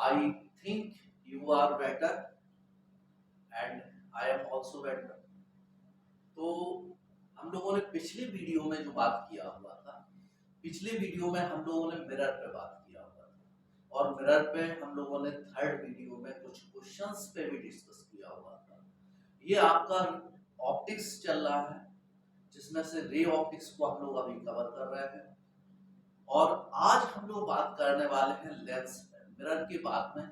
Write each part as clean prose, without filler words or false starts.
I think you are better and I am also better. तो हम लोगों ने पिछली वीडियो में जो बात किया हुआ था, पिछले वीडियो में हम लोगों ने मिरर पे बात किया हुआ था और मिरर पे हम लोगों ने थर्ड वीडियो में कुछ क्वेश्चंस पे भी डिस्कस किया हुआ था। ये आपका ऑप्टिक्स चल रहा है, जिसमें से रे ऑप्टिक्स को हम लोग अभी कवर कर रहे हैं और आज हम लोग बात करने वाले हैं लेंस पे। मिरर के बाद में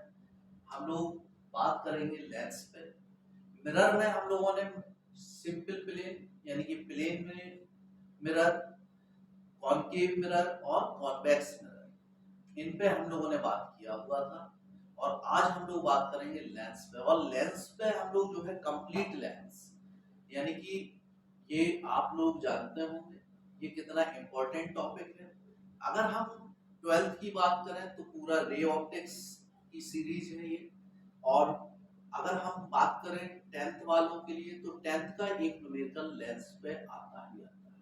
हम लोग बात करेंगे लेंस पे। मिरर में हम लोगों ने सिंपल प्लेन यानी कि प्लेन में मिरर, कॉनकेव मिरर और कॉन्वेक्स मिरर, इन पे हम लोगों ने बात किया हुआ था और आज हम लोग बात करेंगे लेंस पे। और लेंस पे हम लोग जो है कंप्लीट लेंस, यानी कि ये आप लोग जानते होंगे ये कितना इम्पोर्टेंट टॉपिक है। अगर हम 12th की बात करें तो पूरा रे ऑप्टिक्स की सीरीज है ये, और अगर हम बात करें 10th वालों के लिए तो 10th का एक न्यूमेरिकल लेंस पे आता ही आता है।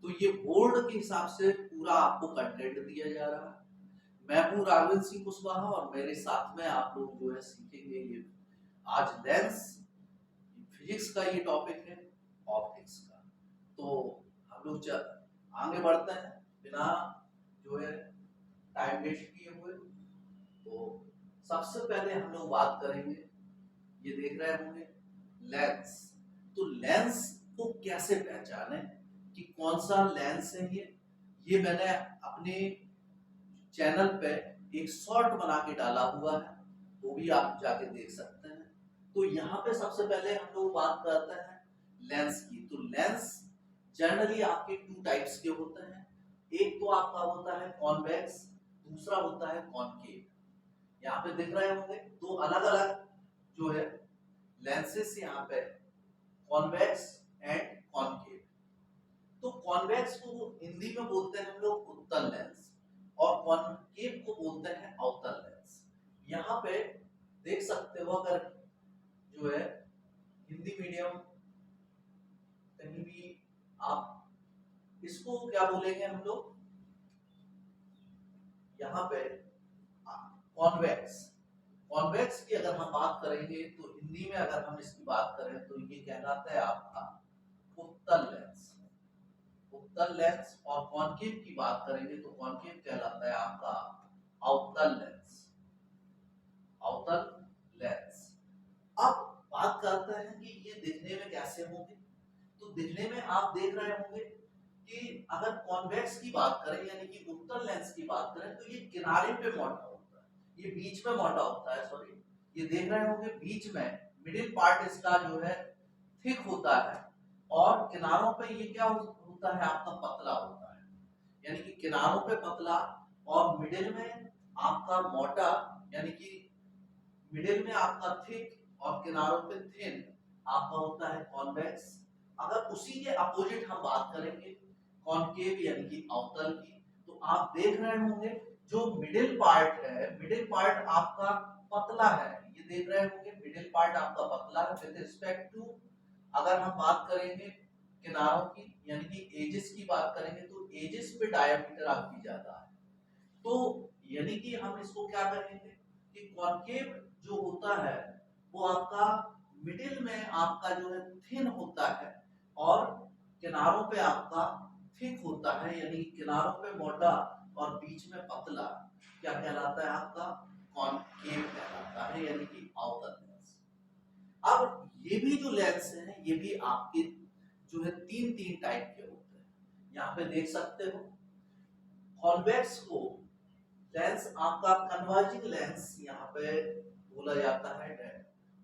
तो ये बोर्ड के हिसाब से पूरा आपको कंटेंट दिया जा रहा है। मैं हूँ राघवेंद्र सिंह कुशवाहा और मेरे साथ में आप लोग जो है सीखेंगे ये आज लेंस, फिजिक्स का ये टॉपिक है ऑप्टिक्स का। तो हम लोग आगे बढ़ते हैं बिना जो है टाइम वेस्ट किए हुए। तो सबसे पहले हम लोग बात करेंगे, ये देख रहे होंगे लेंस। तो लेंस को कैसे पहचाने कि कौन सा लेंस है ये मैंने अपने चैनल पे एक शॉर्ट बना के डाला हुआ है, वो भी आप जाके देख सकते हैं। तो यहाँ पे सबसे पहले हम लोग बात करते हैं लेंस की। तो लेंस जनरली आपके टू टाइप्स के होते हैं। एक तो आपका होता है कॉन्वेक्स, दूसरा होता है कॉनकेव। यहाँ पे दिख रहे होंगे दो अलग अलग जो है लेंसेस यहाँ पे, कॉन्वेक्स एंड कॉनकेव। तो कॉन्वेक्स को हिंदी में बोलते हैं हम लोग उत्तल लेंस और कॉनकेव को बोलते हैं अवतल लेंस। यहाँ पे देख सकते हो, अगर जो है हिंदी मीडियम कहीं भी आप इसको क्या बोलेंगे हम लोग, यहाँ पे कॉन्वेक्स, कॉन्वेक्स की अगर हम बात करेंगे तो हिंदी में अगर हम इसकी बात करें तो ये कहलाता है आपका उत्तल लेंस, उत्तल लेंस। और कॉनकेव की बात करेंगे तो कॉनकेव कहलाता है आपका अवतल लेंस, अवतल लेंस। अब बात करते हैं कि ये दिखने में कैसे होंगे। तो दिखने में आप देख रहे होंगे कि अगर कॉन्वेक्स की बात करें यानी कि उत्तल लेंस की बात करें तो ये किनारे पे मोटा होता है, ये बीच में मोटा होता है, सॉरी ये देख रहे होंगे बीच में मिडिल पार्ट इसका जो है थिक होता है और किनारों पे ये क्या होता है आपका पतला होता है, यानी कि किनारों पे पतला और मिडिल में आपका मोटा, यानी कि मिडिल में आपका थिक और किनारों पे थिन आपका होता है कॉन्वेक्स। अगर उसी के अपोजिट हम बात करेंगे कॉनकेव यानी कि अवतल की, तो आप देख रहे होंगे जो मिडिल पार्ट है, मिडिल पार्ट आपका पतला है, ये देख रहे होंगे मिडिल पार्ट आपका पतला है विद रिस्पेक्ट टू, अगर हम बात करेंगे किनारों की यानी कि एजेस की बात करेंगे तो एजेस पे डायमीटर आपकी ज्यादा है। तो यानी कि हम इसको क्या कहेंगे कि कॉनकेव जो होता है वो आपका मिडिल में आपका जो है थिन होता है और किनारों पे आपका थिक होता है, यानी किनारों पे मोटा और बीच में पतला, क्या कहलाता है आपका कॉनकेव कहलाता है, यानी कि अवतल लेंस। अब ये भी जो लेंस है ये भी आपके जो है तीन तीन टाइप के होते हैं, यहाँ पे देख सकते हो। कॉन्वेक्स को लेंस आपका कन्वर्जिंग लेंस यहाँ पे बोला जाता है,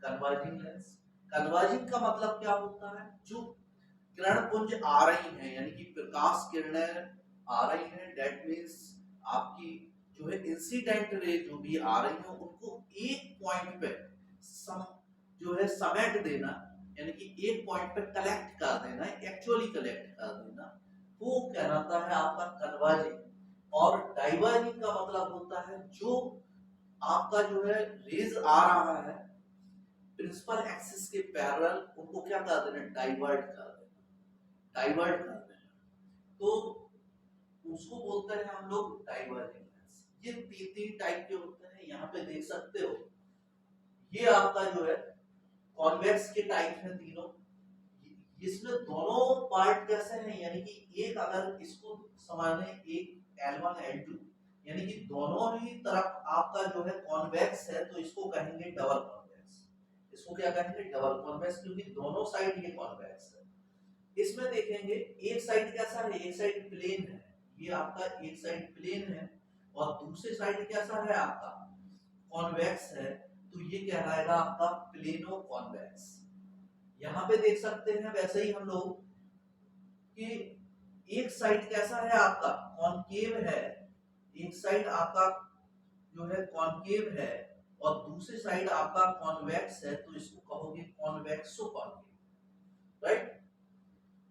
कन्वर्जिंग लेंस। कन्वर्जिंग का मतलब क्या होता है, जो किरण पुंज आ रही है यानी कि प्रकाश किरणें आ रही है, दैट मींस आपकी जो है इंसिडेंट रे जो भी आ रही है उनको एक पॉइंट पे सम जो है समेट देना, यानी कि एक पॉइंट पे कलेक्ट कर देना, एक्चुअली कलेक्ट कर देना, वो कहलाता है आपका कन्वर्जिंग। और डाइवर्जिंग का मतलब होता है जो आपका जो है रेज आ रहा है प्रिंसिपल एक्सिस के पैरेलल, उनको क्या कर देना, डाइवर्ट कर देना, डाइवर्ट कर देना, तो उसको बोलते हैं हम लोग डाइवर्जिंग लेंस। ये तीन तीन टाइप के होते हैं, यहाँ पे देख सकते हो, ये आपका जो है कॉन्वेक्स के टाइप है तीनों। इसमें दोनों पार्ट कैसे हैं, यानी कि एक अगर इसको समान है, एक L1 L2, यानी कि दोनों ही तरफ आपका जो है कॉन्वेक्स है, तो इसको कहेंगे डबल कॉन्वेक्स। इसको क्या कहेंगे? डबल कॉन्वेक्स, क्योंकि दोनों साइड ये कॉन्वेक्स है। इसमें देखेंगे एक साइड कैसा है, एक साइड प्लेन है, ये आपका एक साइड प्लेन है, और दूसरी साइड कैसा है आपका कॉन्वेक्स है, तो ये कहलाएगा आपका प्लेनो कॉन्वेक्स। यहाँ पे देख सकते हैं वैसे ही हम लोग कि एक साइड कैसा है आपका कॉनकेव है, एक साइड आपका जो है कॉनकेव है और दूसरी साइड आपका कॉन्वेक्स है, तो इसको कहोगे कॉन्वेक्सो कॉनकेव, राइट?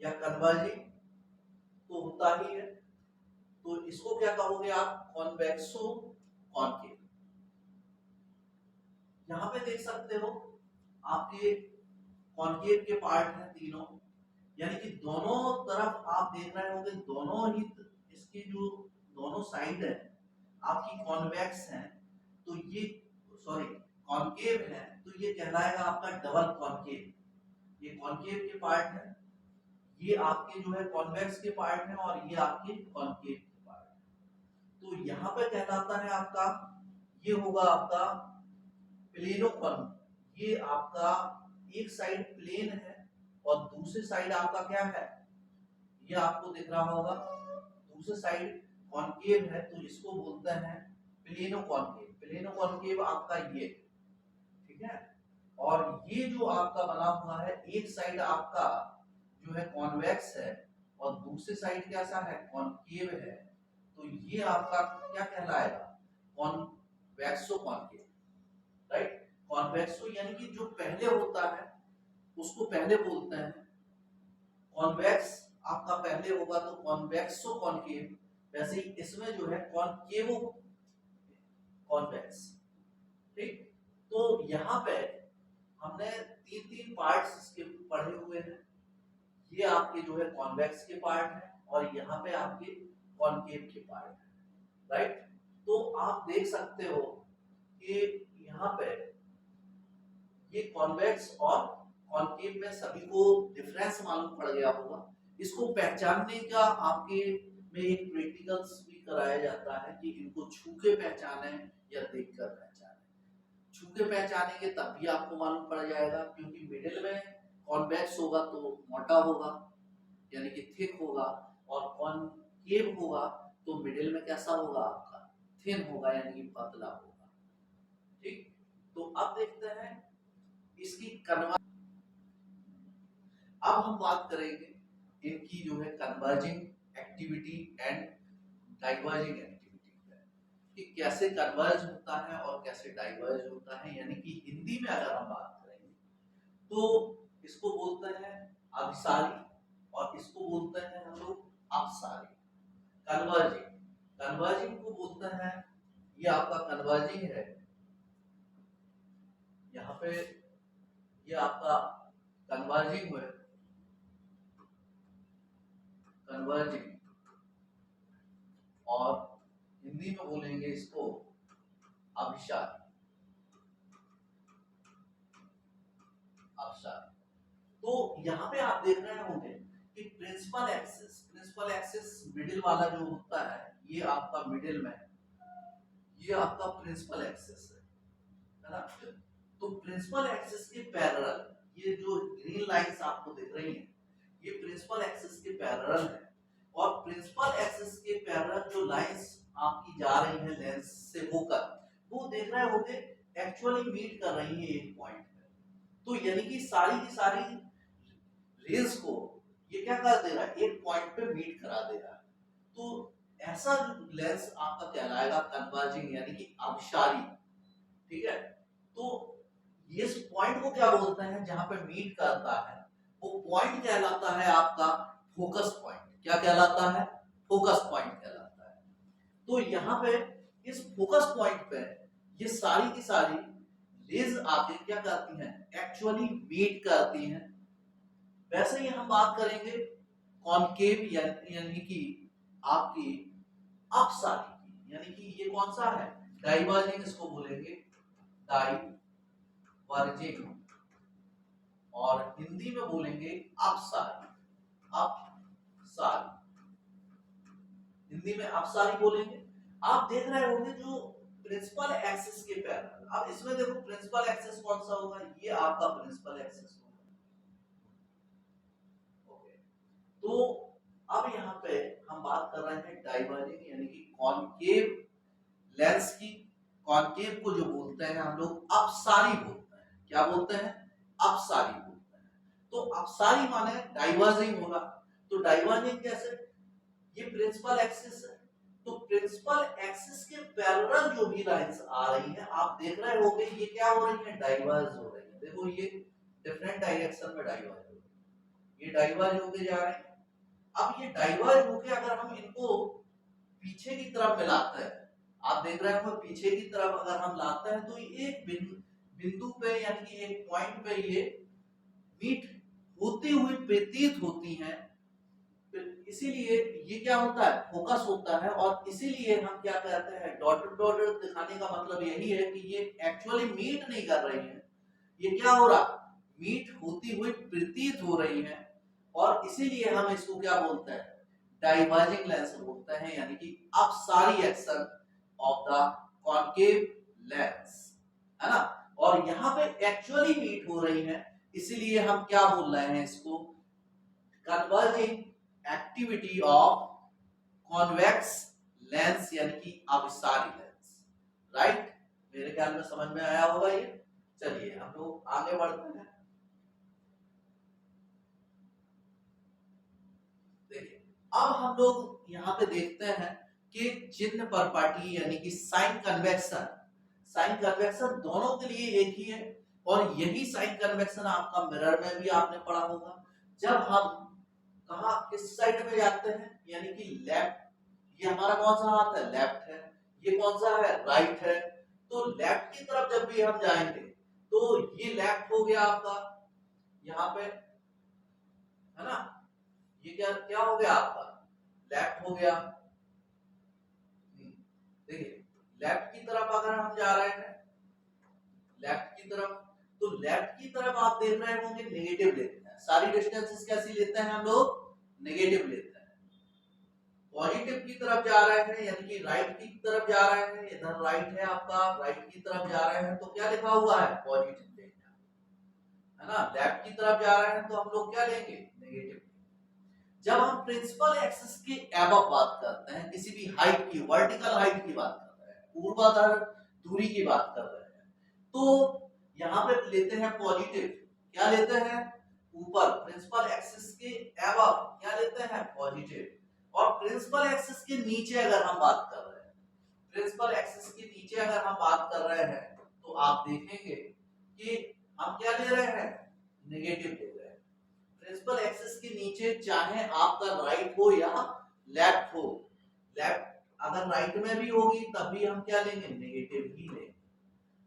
या कन्वर्जिंग तो होता ही है, तो इसको क्या कहोगे आप? कॉन्वेक्सो कॉनकेव। यहाँ पे देख सकते हो आपके कॉनकेव के पार्ट हैं तीनों, यानी कि दोनों तरफ आप देख रहे होंगे, दोनों ही इसकी जो दोनों साइड है आपकी कॉन्वेक्स हैं, तो ये सॉरी कॉनकेव है, तो ये कहलाएगा आपका डबल कॉनकेव। ये कॉनकेव के पार्ट है, ये आपके जो है कॉन्वेक्स के पार्ट है, और ये आपके कॉनकेव के पार्ट है। तो यहाँ पे कहलाता है आपका, ये होगा आपका प्लेनो कॉन, ये आपका एक साइड प्लेन है और दूसरी साइड आपका क्या है, ये आपको दिख रहा होगा, दूसरी साइड कॉनकेव है, तो इसको बोलते हैं प्लेनो कॉनकेव। प्लेनो कॉनकेव आपका ये, ठीक है। और ये जो आपका बना हुआ है, एक साइड आपका जो है कॉन्वेक्स है और दूसरी साइड कैसा है कॉनकेव है, तो ये आपका क्या कहलाएगा? कॉन्वेक्सो कॉनकेव, राइट? कॉन्वेक्सो यानी कि जो पहले होता है उसको पहले बोलते हैं कॉन्वेक्स, आपका पहले होगा तो कॉन्वेक्सो कॉनकेव, वैसे ही इसमें जो है कॉनकेवो कॉन्वेक्स, ठीक। तो यहाँ पे हमने तीन तीन पार्ट्स इसके पढ़े हुए हैं, ये आपके जो है कॉन्वेक्स के पार्ट है और यहाँ पे आपके कॉनकेव के पार्ट है, राइट? तो आप देख सकते हो कि यहाँ पे ये कॉन्वेक्स और कॉनकेव में सभी को डिफरेंस मालूम पड़ गया होगा। इसको पहचानने का आपके में एक प्रैक्टिकल्स भी कराया जाता है कि इनको छू के पहचाने या देख कर पहचाने। छू के पहचानेंगे तब भी आपको मालूम पड़ जाएगा, क्योंकि मिडिल में कॉन्वेक्स होगा तो मोटा होगा यानी कि थिक होगा, और कॉनकेव होगा तो मिडिल में कैसा होगा आपका थिन होगा यानी कि पतला होगा, ठीक। तो अब देखते हैं इसकी अब हम बात करेंगे इनकी जो है converging activity and diverging activity कि कैसे कन्वर्ज होता है और कैसे डाइवर्ज होता है, यानी कि हिंदी में अगर हम बात करेंगे तो इसको बोलते हैं अभिसारी और इसको बोलते हैं हम लोग अपसारी। कन्वर्जिंग, कन्वर्जिंग को बोलते हैं, ये आपका कन्वर्जिंग है, यहाँ पे ये आपका कन्वर्जिंग है, कन्वर्जिंग, और हिंदी में बोलेंगे इसको अभिसारी, अभिसारी। तो यहाँ पे आप देख रहे होंगे कि प्रिंसिपल एक्सिस मिडिल वाला जो होता है, ये आपका मिडिल में, ये आपका प्रिंसिपल एक्सिस है ना? तो प्रिंसिपल एक्सिस के पैरेलल ये जो ग्रीन लाइंस आपको दिख रही हैं, ये प्रिंसिपल एक्सिस के पैरेलल है, और प्रिंसिपल एक्सिस के पैरेलल जो लाइंस आपकी जा रही हैं लेंस से होकर, वो देख रहे होंगे एक्चुअली मीट कर रही है एक पॉइंट पे। तो यानी कि सारी की सारी रेज को ये क्या कर दे रहा है, एक पॉइंट पे मीट करा दे रहा है। तो ऐसा लेंस आपका कहलाएगा कन्वर्जिंग यानी कि अभिसारी, ठीक है। तो इस पॉइंट को क्या बोलते हैं जहां पे मीट करता है, वो पॉइंट कहलाता है आपका फोकस पॉइंट। क्या कहलाता है? फोकस पॉइंट कहलाता है। तो यहाँ पे इस फोकस पॉइंट पे ये सारी की सारी रेज आके क्या करती हैं, एक्चुअली मीट करती हैं। वैसे ही हम बात करेंगे कॉनकेव यानी कि आपकी अपसारी की, यानी कि ये कौन सा है डाइवर्जिंग इसको बोलेंगे डाइवर्जिंग, और हिंदी में बोलेंगे अपसारी। अपसारी, हिंदी में अपसारी बोलेंगे। आप देख रहे होंगे जो प्रिंसिपल एक्सिस के पैरेलल, अब इसमें देखो प्रिंसिपल एक्सिस कौन सा होगा, ये आपका प्रिंसिपल एक्सिस होगा। ओके, तो अब यहाँ पे हम बात कर रहे हैं डाइवर्जिंग यानी कि कॉनकेव लेंस की। कॉनकेव को जो बोलते हैं हम लोग अपसारी बोलते हैं। क्या बोलते हैं? अपसारी बोलते हैं। तो अपसारी माने डाइवर्जिंग होगा। तो डाइवर्जिंग कैसे? ये प्रिंसिपल एक्सिस है, तो प्रिंसिपल एक्सिस के पैरेलल जो भी लाइंस आ रही हैं आप देख रहे होंगे ये क्या हो रही है, डाइवर्ज हो रही है। देखो ये डिफरेंट डायरेक्शन में डाइवर्ज हो रही है, ये डाइवर्ज होके जा रहे हैं। अब ये डाइवर्ज होके अगर हम इनको पीछे की तरफ मिलाते हैं, आप देख रहे हो पीछे की तरफ अगर हम लाते हैं तो एक बिंदु पे यानी कि एक पॉइंट पे ये मीट होती हुई प्रतीत होती हैं। इसीलिए ये क्या होता है, फोकस होता है, और इसीलिए हम क्या कहते हैं, डॉटेड डॉटेड दिखाने का मतलब यही है कि ये एक्चुअली मीट नहीं कर रही है, ये क्या हो रहा, मीट होती हुई प्रतीत हो रही है, और इसीलिए हम इसको क्या बोलते हैं, डाइवर्जिंग लेंस बोलते हैं, यानी कि अपसारी action of the concave lens, है ना। और यहाँ पे एक्चुअली मीट हो रही है, इसीलिए हम क्या बोल रहे हैं इसको, converging activity of convex lens यानी कि अपसारी लेंस। राइट, मेरे ख्याल में समझ में आया होगा ये। चलिए हम लोग आगे बढ़ते हैं। देखिए अब हम लोग यहाँ पे देखते हैं कि चिन्ह पर पार्टी यानी कि साइन कन्वेक्शन, साइन कन्वेक्शन दोनों के लिए एक ही है, और यही साइन कन्वेक्शन आपका मिरर में भी आपने पढ़ा होगा। जब हम कहा किस साइड में जाते हैं, यानी कि लेफ्ट, ये हमारा कौन सा हाथ है, लेफ्ट है, ये कौन सा है, राइट है। तो लेफ्ट की तरफ जब भी हम जाएंगे तो ये लेफ्ट हो गया आपका, यहाँ पे है ना, ये क्या क्या हो गया आपका, लेफ्ट हो गया। देखिए लेफ्ट की तरफ अगर हम जा रहे हैं, लेफ्ट की तरफ, तो लेफ्ट की तरफ आप देख रहे होंगे नेगेटिव लेते हैं, सारी डिस्टेंसेस कैसी लेते हैं हम लोग, नेगेटिव लेते हैं। पॉजिटिव की तरफ जा रहे हैं यानी कि राइट की तरफ जा रहे हैं, इधर राइट है आपका, राइट की तरफ जा रहे हैं तो क्या लिखा हुआ है, पॉजिटिव लेंगे, है ना। लेफ्ट की तरफ जा रहे हैं तो हम लोग क्या लेंगे, नेगेटिव। जब हम प्रिंसिपल एक्सिस के एबव बात करते हैं, किसी भी हाइट की, वर्टिकल हाइट की बात कर रहे हैं, ऊर्ध्वाधर दूरी की बात कर रहे हैं, तो यहाँ पे लेते हैं पॉजिटिव। क्या लेते हैं, ऊपर प्रिंसिपल एक्सिस के एबव क्या लेते हैं, पॉजिटिव। और प्रिंसिपल एक्सिस के नीचे अगर हम बात कर रहे हैं, प्रिंसिपल एक्सिस के नीचे अगर हम बात कर रहे हैं तो आप देखेंगे कि हम क्या ले रहे हैं, नेगेटिव ले रहे हैं। प्रिंसिपल एक्सिस के नीचे चाहे आपका राइट हो या लेफ्ट हो, लेफ्ट अगर राइट में भी होगी तब भी हम क्या लेंगे, नेगेटिव ही लेंगे।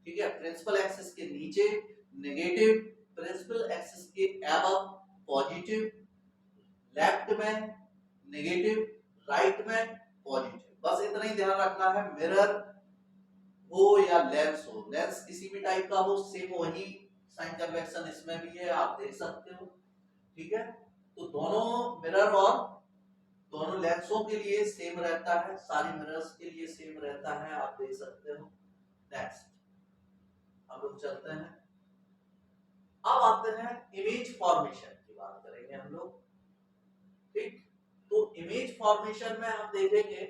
ठीक है, प्रिंसिपल एक्सिस के नीचे नेगेटिव, प्रिंसिपल एक्सिस के अबव पॉजिटिव, लेफ्ट में नेगेटिव, राइट में पॉजिटिव। बस इतना ही ध्यान रखना है, मिरर हो या लेंस हो, लेंस किसी भी टाइप का हो, सेम वही साइन कन्वेक्शन इसमें भी है, आप देख सकते हो। ठीक है, तो दोनों मिरर और दोनों लेंसों के लिए सेम रहता है, सारी मिरर्स के लिए सेम रहता है, आप देख सकते हो। नेक्स्ट हम लोग चलते हैं, अब आते हैं इमेज फॉर्मेशन की बात करेंगे हम लोग। ठीक, तो इमेज फॉर्मेशन में हम देखेंगे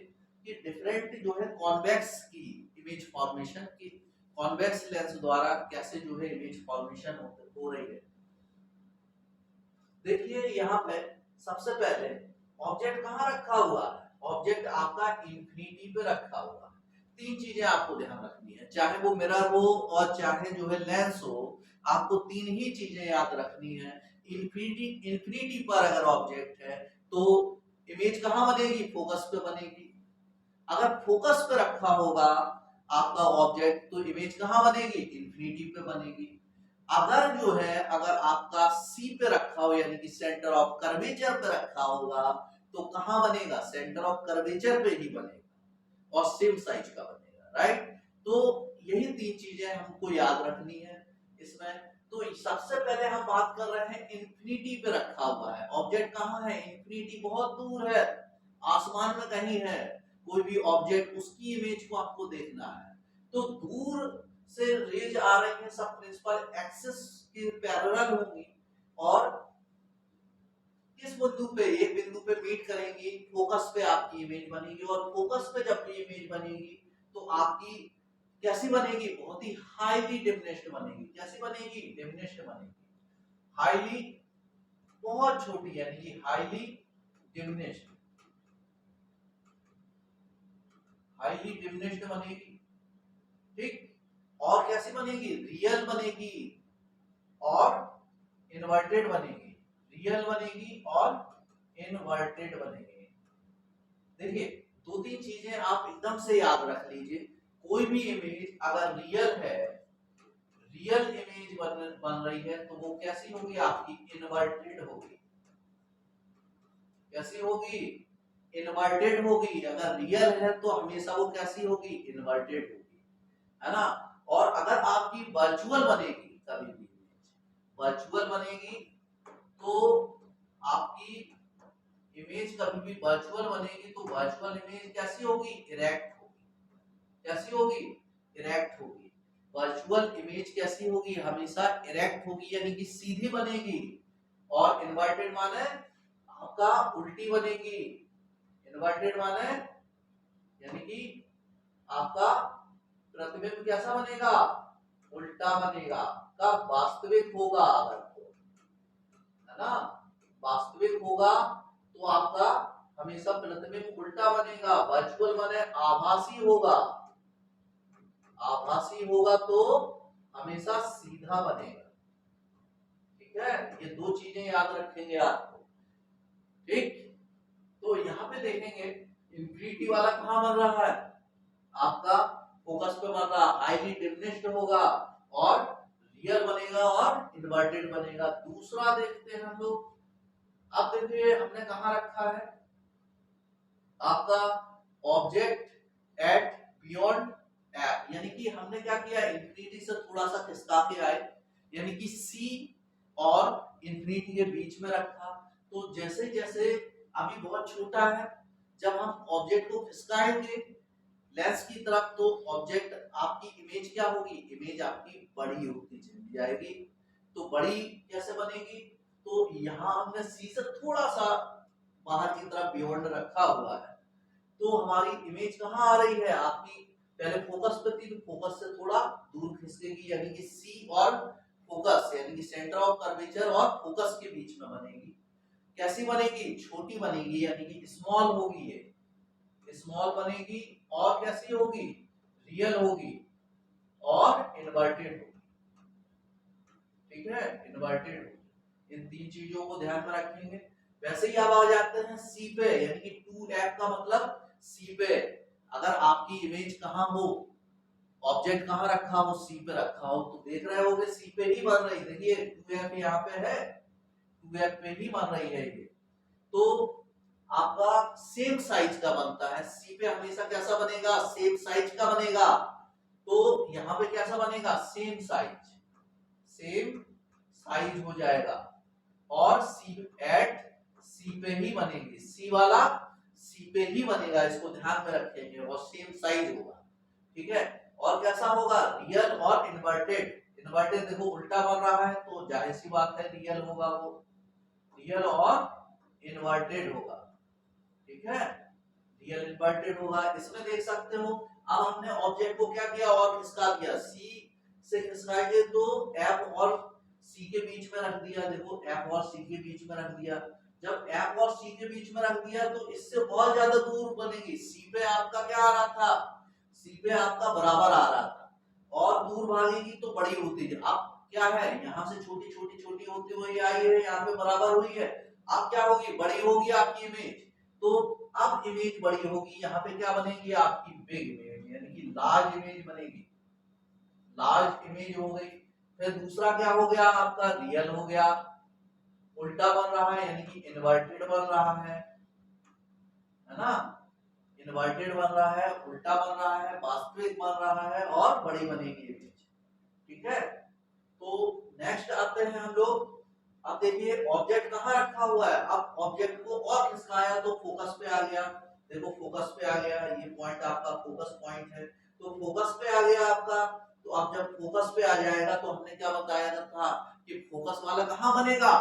कि डिफरेंट जो है कॉन्वेक्स की इमेज फॉर्मेशन की, कॉन्वेक्स लेंस द्वारा कैसे जो है इमेज फॉर्मेशन हो रही है। देखिए यहाँ पे सबसे पहले ऑब्जेक्ट कहाँ रखा हुआ है, ऑब्जेक्ट आपका इंफिनिटी पे रखा हुआ है। तीन चीजें आपको ध्यान रखनी है, चाहे वो मिरर हो और चाहे जो है लेंस हो, आपको तीन ही चीजें याद रखनी है। इंफिनिटी, इंफिनिटी पर अगर ऑब्जेक्ट है तो इमेज कहाँ बनेगी, फोकस पे बनेगी। अगर फोकस पे रखा होगा आपका ऑब्जेक्ट तो इमेज कहाँ बनेगी, इंफिनिटी पे बनेगी। अगर जो है, अगर आपका सी पे रखा हो यानी कि सेंटर ऑफ कर्वेचर पे रखा होगा तो कहां बनेगा, सेंटर ऑफ कर्वेचर पे ही बनेगा और सेम साइज का बनेगा। राइट, तीन चीजें हमको याद रखनी है इसमें। तो सबसे पहले हम बात कर रहे हैं इंफिनिटी पे रखा हुआ है ऑब्जेक्ट। कहाँ है? इंफिनिटी बहुत दूर है, आसमान में कहीं है कोई भी ऑब्जेक्ट, उसकी इमेज को आपको देखना है। तो दूर से रेज आ रही है, सब प्रिंसिपल एक्सिस के पैरेलल होंगी और किस बिंदु पे, एक बिंदु पे मीट करेंगी, फोकस पे आपकी इमेज बनेगी। और फोकस पे जब ये इमेज बनेगी तो आपकी कैसी बनेगी? बहुत ही हाईली डिमिनिश्ड बनेगी। कैसी बनेगी? डिमिनिश्ड बनेगी। हाईली बहुत छोटी, यानी कि हाईली डिमिनिश्ड, हाईली डिमिनिश्ड बनेगी। ठीक। और कैसी बनेगी? रियल बनेगी और इन्वर्टेड बनेगी। रियल बनेगी और इन्वर्टेड बनेगी। देखिए दो तीन चीजें आप एकदम से याद रख लीजिए। कोई भी इमेज अगर रियल है, रियल इमेज बन रही है तो वो कैसी होगी? आपकी इन्वर्टेड होगी। कैसी होगी? इन्वर्टेड होगी। अगर रियल है तो हमेशा वो कैसी होगी? इन्वर्टेड होगी, है ना। और अगर आपकी वर्चुअल बनेगी, कभी भी वर्चुअल बनेगी तो आपकी इमेज कभी भी वर्चुअल बनेगी तो वर्चुअल इमेज कैसी होगी? इरेक्ट होगी। कैसी होगी? इरेक्ट होगी। वर्चुअल इमेज कैसी होगी? हमेशा इरेक्ट होगी, यानी कि सीधी बनेगी। और इन्वर्टेड माने आपका उल्टी बनेगी। इन्वर्टेड माने यानी कि आपका प्रतिबिंब कैसा बनेगा? उल्टा बनेगा। कब? वास्तविक होगा अगर तो, है ना, वास्तविक होगा तो आपका हमेशा प्रतिबिंब उल्टा बनेगा। वर्चुअल माने आभासी होगा। आभासी होगा तो हमेशा सीधा बनेगा। ठीक है, ये दो चीजें याद रखेंगे आपको। ठीक। तो यहाँ पे देखेंगे इंफिनिटी वाला कहाँ बन रहा है? आपका फोकस पे बन रहा, हाईली डिमिनिश्ड होगा और रियल बनेगा और इन्वर्टेड बनेगा। दूसरा देखते हैं हम लोग। अब देखिए हमने कहा रखा है आपका ऑब्जेक्ट एट बियॉन्ड एप, यानी कि हमने क्या किया? इंफिनिटी से थोड़ा सा खिसका के आए, यानी कि सी और इंफिनिटी के बीच में रखा। तो जैसे जैसे अभी बहुत छोटा है, जब हम ऑब्जेक्ट को खिसकाएंगे लेंस की तरफ तो ऑब्जेक्ट आपकी इमेज क्या होगी? इमेज आपकी बड़ी होती चली जाएगी। तो बड़ी कैसे बनेगी? तो यहाँ हमने सी से थोड़ा सा बाहर की तरफ बियॉन्ड रखा हुआ है, तो हमारी इमेज कहाँ आ रही है? आपकी पहले फोकस पे थी तो फोकस से थोड़ा दूर खिसकेगी, यानी कि सी और फोकस, यानी कि सेंटर ऑफ कर्वेचर और फोकस के बीच में बनेगी। कैसी बनेगी? छोटी बनेगी, यानी कि स्मॉल होगी। ये स्मॉल बनेगी और कैसी होगी? रियल होगी और इन्वर्टेड होगी। ठीक है, इन्वर्टेड होगी। इन तीन चीजों को ध्यान में रखेंगे। वैसे ही अब आ जाते हैं सी पे, यानी कि 2f का मतलब सी पे। अगर आपकी इमेज कहाँ हो, ऑब्जेक्ट कहाँ रखा हो? सी पे रखा हो, तो देख रहे होगे सी पे ही बन रही। देखिए 2f यहाँ पे है, 2f पे ही बन रही है ये। तो आपका सेम साइज का बनता है। सी पे हमेशा कैसा बनेगा? सेम साइज का बनेगा। तो यहाँ पे कैसा बनेगा? सेम साइज, सेम साइज हो जाएगा। और सी एट सी पे ही बनेगी, सी वाला सी पे ही बनेगा, इसको ध्यान में रखेंगे। और सेम साइज होगा। ठीक है। और कैसा होगा? रियल और इन्वर्टेड। इन्वर्टेड देखो उल्टा बन रहा है तो जाहिर सी बात है रियल होगा, वो रियल और इन्वर्टेड होगा। ठीक है, रियल इन्वर्टेड होगा। इसमें देख सकते हो अब हमने ऑब्जेक्ट को क्या किया? और खिसका दिया। सी से खिसकाएंगे तो एफ और सी के बीच में रख दिया। देखो एफ और सी के बीच में रख दिया। जब एफ और सी के बीच में रख दिया तो इससे बहुत ज्यादा दूर बनेगी। सी पे आपका क्या आ रहा था? सी पे आपका बराबर आ रहा था, और दूर भागेगी तो बड़ी होती है। अब क्या है? यहाँ से छोटी छोटी छोटी होती हुई आई है, यहाँ पे बराबर हुई है। अब क्या होगी? बड़ी होगी आपकी इमेज। तो अब इमेज बड़ी होगी, यहाँ पे क्या बनेगी? आपकी बिग इमेज, यानी कि लार्ज इमेज बनेगी। लार्ज इमेज हो गई। फिर दूसरा क्या हो गया? आपका रियल हो गया, उल्टा बन रहा है, यानी कि इन्वर्टेड बन रहा है ना। इन्वर्टेड बन रहा है, उल्टा बन रहा है, वास्तविक बन रहा है और बड़ी बनेगी इमेज। ठीक है, तो नेक्स्ट आते हैं हम लोग। अब देखिए ऑब्जेक्ट कहाँ रखा हुआ है, अब ऑब्जेक्ट को और खिसकाया तो फोकस पे आ गया। देखो फोकस पे आ गया, ये पॉइंट आपका फोकस पॉइंट है, तो फोकस पे आ गया आपका। तो अब जब फोकस पे आ जाएगा तो हमने क्या बताया था कि फोकस वाला कहाँ बनेगा,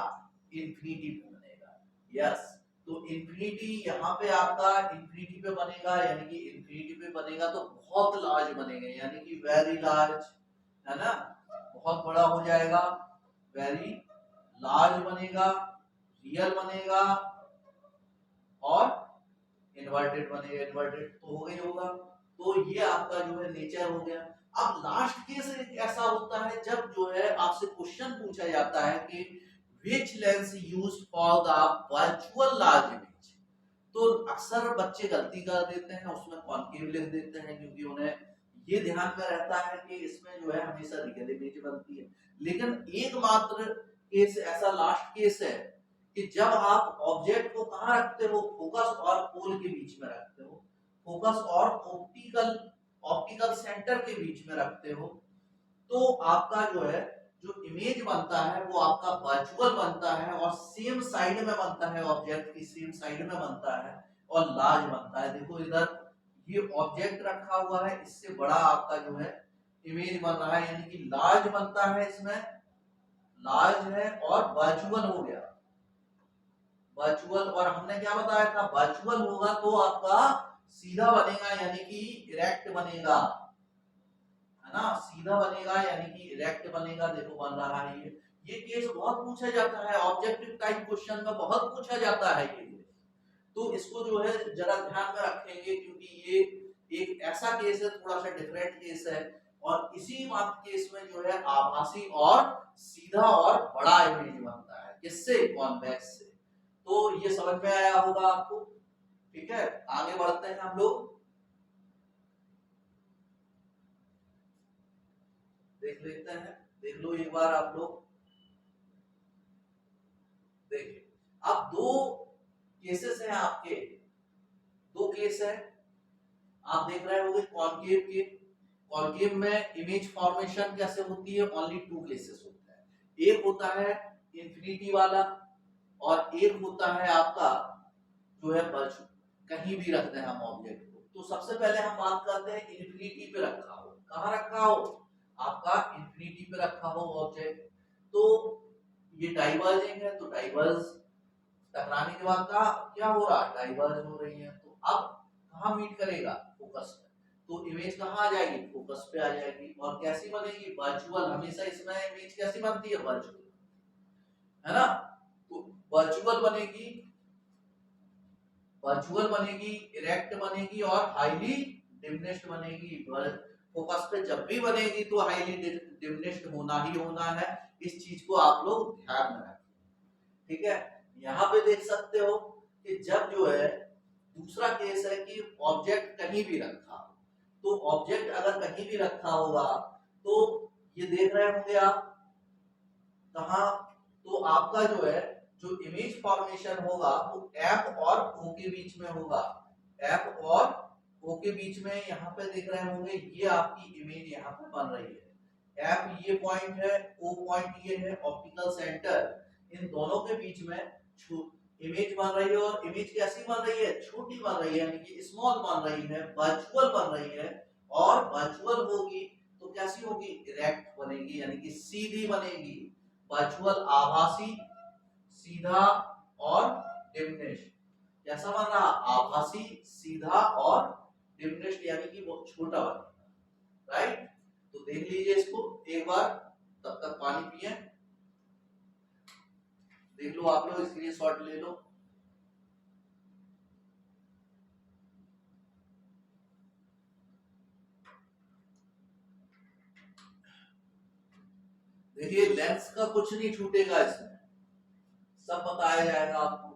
इंफिनिटी पे बनेगा। यस, तो इंफिनिटी यहाँ पे आपका इंफिनिटी पे बनेगा, यानी कि इंफिनिटी पे बनेगा तो बहुत लार्ज बनेगा, यानी कि वेरी लार्ज, है ना, बहुत बड़ा हो जाएगा, वेरी लार्ज बनेगा, रियल बनेगा और इन्वर्टेड बनेगा। इन्वर्टेड तो हो गई होगा, तो ये आपका जो है नेचर हो गया। अब लास्ट केस ऐसा होता है जब जो है आपसे क्वेश्चन पूछा जाता है कि which lens used for the virtual large image, तो अक्सर बच्चे गलती कर देते हैं, उसमें कॉन्केव लिख देते हैं, क्योंकि उन्हें ये ध्यान में रहता है कि इसमें जो है हमेशा रियल इमेज बनती है। लेकिन एकमात्र केस ऐसा लास्ट केस है कि जब आप ऑब्जेक्ट को कहाँ रखते हो, फोकस और पोल के बीच में रखते हो, फोकस और ऑप्टिकल ऑप्टिकल सेंटर के बीच में रखते हो, तो आपका जो है जो इमेज बनता है वो आपका वर्चुअल बनता है और सेम साइड में बनता है, ऑब्जेक्ट की सेम साइड में बनता है और लार्ज बनता है। देखो इधर ये ऑब्जेक्ट रखा हुआ है, इससे बड़ा आपका जो है इमेज बन रहा है, यानी कि लार्ज बनता है, इसमें लार्ज है और वर्चुअल हो गया, वर्चुअल। और हमने क्या बताया था, वर्चुअल होगा तो आपका सीधा बनेगा, यानी कि इरेक्ट बनेगा, है ना, सीधा बनेगा यानी कि इरेक्ट बनेगा। देखो बन रहा है ये केस बहुत पूछा जाता है, ऑब्जेक्टिव टाइप क्वेश्चन में बहुत पूछा जाता है ये, तो इसको जो है जरा ध्यान में रखेंगे, क्योंकि ये एक ऐसा केस है, थोड़ा सा डिफरेंट केस है, और इसी बात केस में जो है आभासी और सीधा और बड़ा इमेज बनता है, किससे, कॉन्वेक्स से। तो ये समझ में आया होगा आपको। ठीक है, आगे बढ़ते हैं हम लोग, देख लेते हैं, देख लो एक बार आप लोग, देखिए अब दो केसेस हैं आपके, दो केस है, आप देख रहे होंगे कॉनकेव के। कॉनकेव में इमेज फॉर्मेशन कैसे होती है, ओनली टू केसेस होता है, एक होता है इंफिनिटी वाला और एक होता है आपका जो है बर्च, कहीं भी रखते हैं हम ऑब्जेक्ट को। तो सबसे पहले हम बात करते हैं इंफिनिटी पे रखा हो, कहाँ रखा हो, आपका इंफिनिटी पे रखा हो ऑब्जेक्ट, तो ये डाइवर्जिंग है, तो डाइवर्ज टकराने के बाद का क्या हो रहा है, डाइवर्ज हो रही है, तो अब कहाँ मीट करेगा, फोकस में, तो इमेज कहाँ आ जाएगी, फोकस पे आ जाएगी, और कैसी बनेगी, वर्चुअल। हमेशा इसमें इमेज कैसी बनती है, वर्चुअल, है ना, तो वर्चुअल बनेगी, वर्चुअल बनेगी, इरेक्ट बनेगी और हाईली डिमिनिश्ड बनेगी। फोकस पे जब भी बनेगी तो हाईली डिमिनिश्ड होना ही होना है, इस चीज को आप लोग ध्यान में रखें। ठीक है, यहाँ पे देख सकते हो कि जब जो है दूसरा केस है कि ऑब्जेक्ट कहीं भी रखा, तो ऑब्जेक्ट अगर कहीं भी रखा होगा तो ये देख रहे होंगे आप कहा, तो आपका जो है जो इमेज फॉर्मेशन होगा वो एफ और ओ के बीच में होगा, एफ और ओ के बीच में, यहाँ पे देख रहे होंगे ये आपकी इमेज यहाँ पे बन रही है, एफ ये पॉइंट है, ओ पॉइंट ये है, ऑप्टिकल सेंटर, इन दोनों के बीच में इमेज बन रही है, और इमेज कैसी बन रही है, छोटी बन रही है, यानी कि स्मॉल बन रही है, वर्चुअल बन रही है, और वर्चुअल होगी तो कैसी होगी, इरेक्ट बनेगी, यानी कि सीधी बनेगी, वर्चुअल आभासी, सीधा और डिमिनिश, कैसा बन रहा, आभासी, सीधा और डिमिनिश, यानी कि वो छोटा बनेगा, राइट। तो देख लीजिए इसको एक बार, तब तक पानी पिए, देख लो आप लोग, स्क्रीनशॉट ले लो। देखिए लेंस का कुछ नहीं छूटेगा इसमें, सब बताया जाएगा आपको।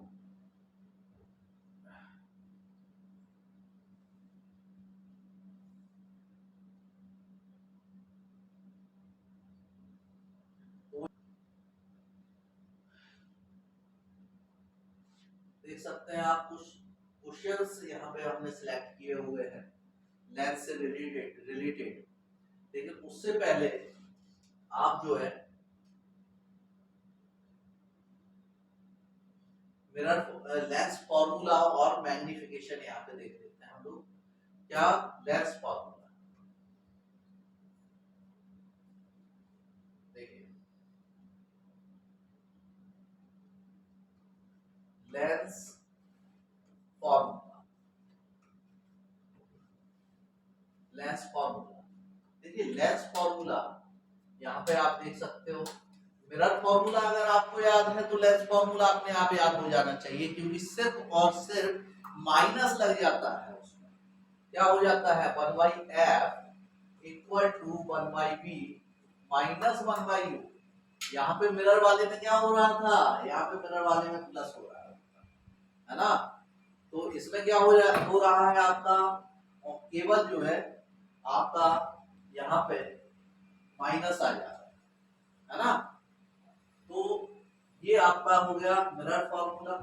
देख सकते हैं आप, कुछ क्वेश्चंस यहाँ पे हमने सिलेक्ट किए हुए हैं लेंस से रिलेटेड, लेकिन उससे पहले आप जो है मिरर लेंस फॉर्मूला और मैग्निफिकेशन यहाँ पे देख लेते हैं हम लोग। क्या लेंस फॉर्मूला, देखिए लेंस फॉर्मूला, लेंस फॉर्मूला, देखिए लेंस फॉर्मूला यहाँ पे आप देख सकते हो। मिरर फॉर्मूला अगर आपको याद है तो लेंस फॉर्मूला अपने आप याद हो जाना चाहिए, क्योंकि सिर्फ और सिर्फ माइनस लग जाता है उसमें। क्या हो जाता है, 1/f equal to 1/b minus 1/u। यहाँ पे मिरर वाले में क्या हो रहा था, यहाँ पे मिरर वाले में प्लस हो रहा है ना। तो इसमें क्या हो रहा है आपका, और केवल जो है आपका यहाँ पे माइनस आ जा रहा है ना। तो ये आपका हो गया मिरर फॉर्मूला।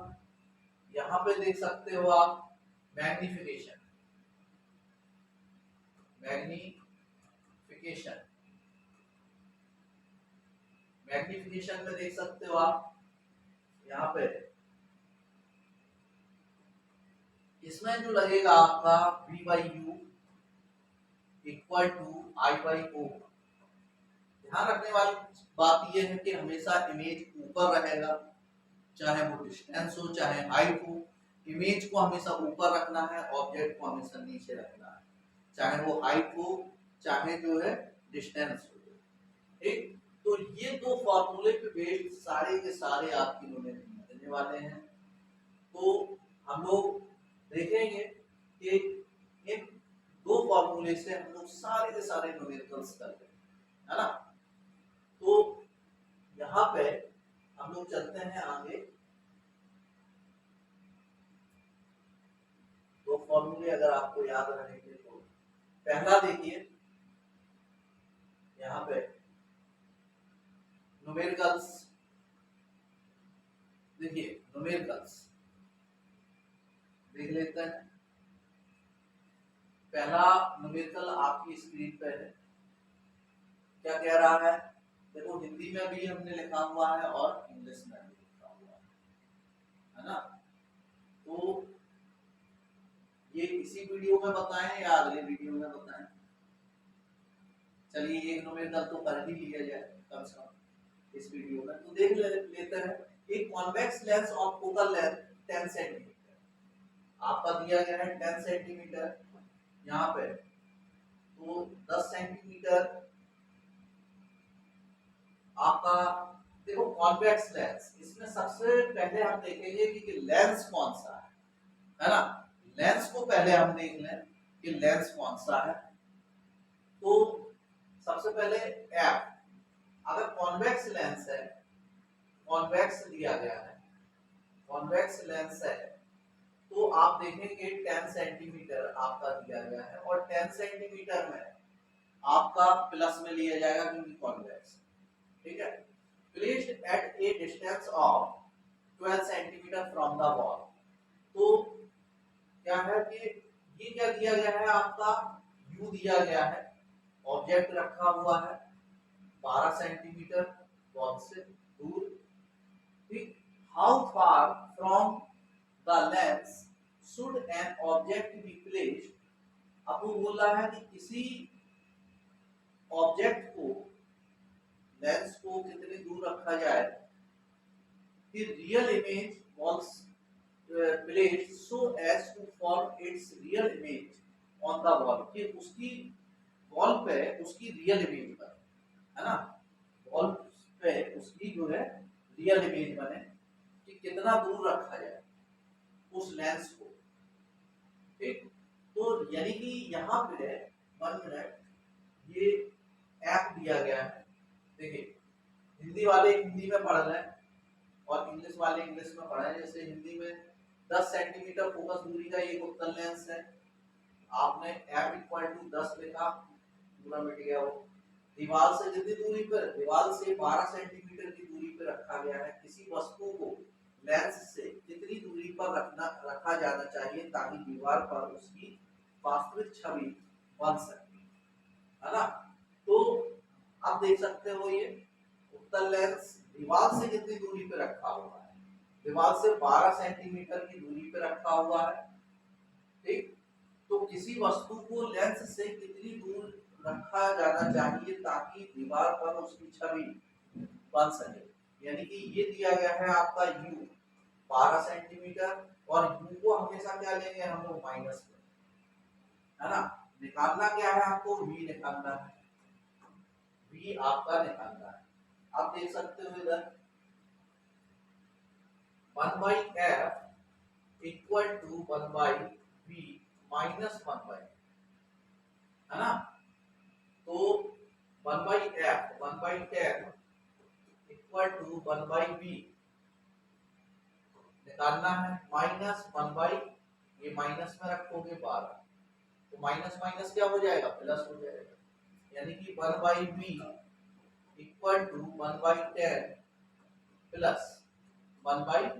यहाँ पे देख सकते हो आप मैग्निफिकेशन, मैग्निफिकेशन, मैग्निफिकेशन में देख सकते हो आप यहाँ पे इसमें जो लगेगा आपका v/u इक्वल टू i/o। ध्यान रखने वाली बात यह है कि हमेशा इमेज ऊपर रहेगा, चाहे वो डिस्टेंस हो चाहे हाइट हो, इमेज को हमेशा ऊपर रखना है, ऑब्जेक्ट को हमेशा नीचे रखना है, चाहे वो हाइट हो चाहे जो है डिस्टेंस हो। ठीक, तो ये दो फॉर्मूले पे बेस्ड सारे के सारे आपकी न्यूमेरिकल देने वाले हैं। तो हम लोग देखेंगे कि इन दो फॉर्मूले से हम लोग सारे के सारे न्यूमेरिकल्स कर लेंगे, है ना। तो यहाँ पे हम लोग चलते हैं आगे। दो फॉर्मूले अगर आपको याद रहेंगे तो पहला देखिए यहाँ पे न्यूमेरिकल्स, देखिए न्यूमेरिकल्स देख लेते हैं। पहला न्यूमेरिकल आपकी स्क्रीन पे है, क्या कह रहा है, देखो हिंदी में भी हमने लिखा हुआ है और इंग्लिश में भी लिखा हुआ है ना। तो ये इसी वीडियो में बताएं या अगले वीडियो में बताएं, चलिए एक न्यूमेरिकल तो कर ही लिया जाए कम से कम इस वीडियो में। तो देख लेते हैं। एक convex lens of focal length 10 centimetre आपका दिया गया है, 10 सेंटीमीटर यहाँ पे, तो 10 सेंटीमीटर आपका। देखो कॉन्वेक्स लेंस, इसमें सबसे पहले हम देखेंगे कि लेंस कौन सा है ना। लेंस को पहले हम देख लें कि लेंस कौन सा है। तो सबसे पहले एफ, अगर कॉन्वेक्स लेंस है, कॉन्वेक्स दिया गया है, कॉन्वेक्स लेंस है, तो आप देखेंगे 10 सेंटीमीटर आपका दिया गया है, और 10 सेंटीमीटर में आपका प्लस में लिया जाएगा क्योंकि कॉन्वेक्स, ठीक है। Placed at A distance of 12 centimetre from the wall. तो क्या है कि ये क्या दिया गया है आपका, यू दिया गया है, ऑब्जेक्ट रखा हुआ है 12 सेंटीमीटर वॉल से दूर, ठीक। How far from the lens should an object be placed. अब वो बोल रहा है कि किसी ऑब्जेक्ट को, लेंस को कितनी दूर रखा जाए कि real image walls placed so as to form its real image on the wall, कि उसकी वॉल पे उसकी रियल इमेज बने, है ना। वॉल पे उसकी जो है रियल इमेज बने, कि कितना दूर रखा जाए उस लेंस को, ठीक। तो यानी कि यहाँ पे 1 मिनट ये ऐप दिया गया है। देखिए हिंदी वाले हिंदी में पढ़ रहे हैं और इंग्लिश वाले इंग्लिश में पढ़ रहे हैं। जैसे हिंदी में 10 सेंटीमीटर फोकस दूरी का एक उत्तल लेंस है, आपने f इक्वल टू 10 लिखा, पूरा मिट गया वो। दीवार से कितनी दूरी पर, दीवार से 12 सेंटीमीटर की दूरी पर रखा गया है किसी वस्तु को लेंस से कितनी दूरी पर रखा जाना चाहिए ताकि दीवार पर उसकी वास्तविक छवि बन सके, है ना। तो आप देख सकते हो ये उत्तल लेंस दीवार से कितनी दूरी पे रखा हुआ है, दीवार से 12 सेंटीमीटर की दूरी पे रखा हुआ है, ठीक। तो किसी वस्तु को लेंस से कितनी दूर रखा जाना चाहिए ताकि दीवार पर उसकी छवि बन सके, यानी कि ये दिया गया है आपका u 12 सेंटीमीटर, और u को हमेशा क्या लेंगे हम लोग माइनस में, है ना। निकालना क्या है आपको, v निकालना है, v आपका निकालना है। आप देख सकते हो इधर 1/f equal to 1/v minus 1/, है ना। तो 1/f 1/10 इक्वल टू 1/v निकालना है, माइनस 1/, ये माइनस में रखोगे 12, तो माइनस माइनस क्या हो जाएगा, प्लस हो जाएगा, यानी कि 1/v इक्वल टू 1/10 प्लस 1/10,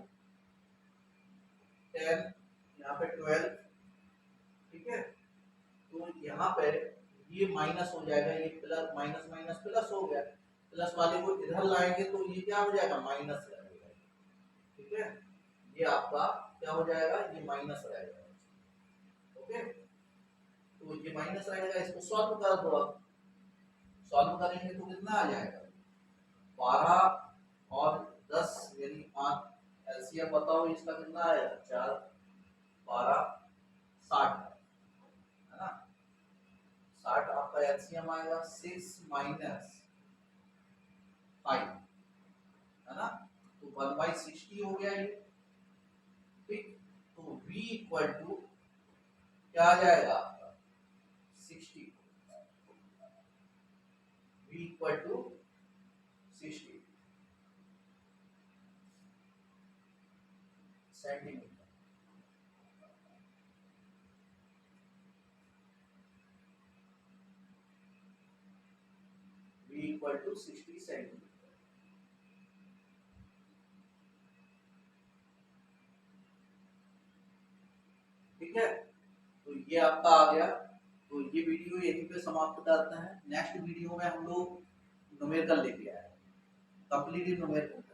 यहाँ पे 12, ठीक है। तो यहाँ पे ये माइनस हो जाएगा, ये प्लस, माइनस माइनस प्लस हो गया, प्लस वाले को इधर लाएंगे तो ये क्या हो जाएगा, माइनस रहेगा, ठीक है। ये आपका क्या हो जाएगा, ये माइनस रहेगा, ओके। तो ये माइनस रहेगा, इसको सॉल्व कर दो, अब सॉल्व करेंगे तो कितना आ जाएगा, 12 और 10 यानी 5, एलसीएम बताओ इसका कितना आएगा, 4 12 60, है ना। 60 आपका एलसीएम आएगा, 6 माइनस 5, है ना। तो 1/60 हो गया ये, ठीक। तो v इक्वल टू क्या आ जाएगा आपका 60, v equal to 60 centimetre, v equal to 60 centimetre, ठीक है। तो ये आपका आ गया। तो ये वीडियो यहीं पे समाप्त करते हैं, नेक्स्ट वीडियो में हम लोग न्यूमेरिकल लेके आए, कंप्लीटली न्यूमेरिकल।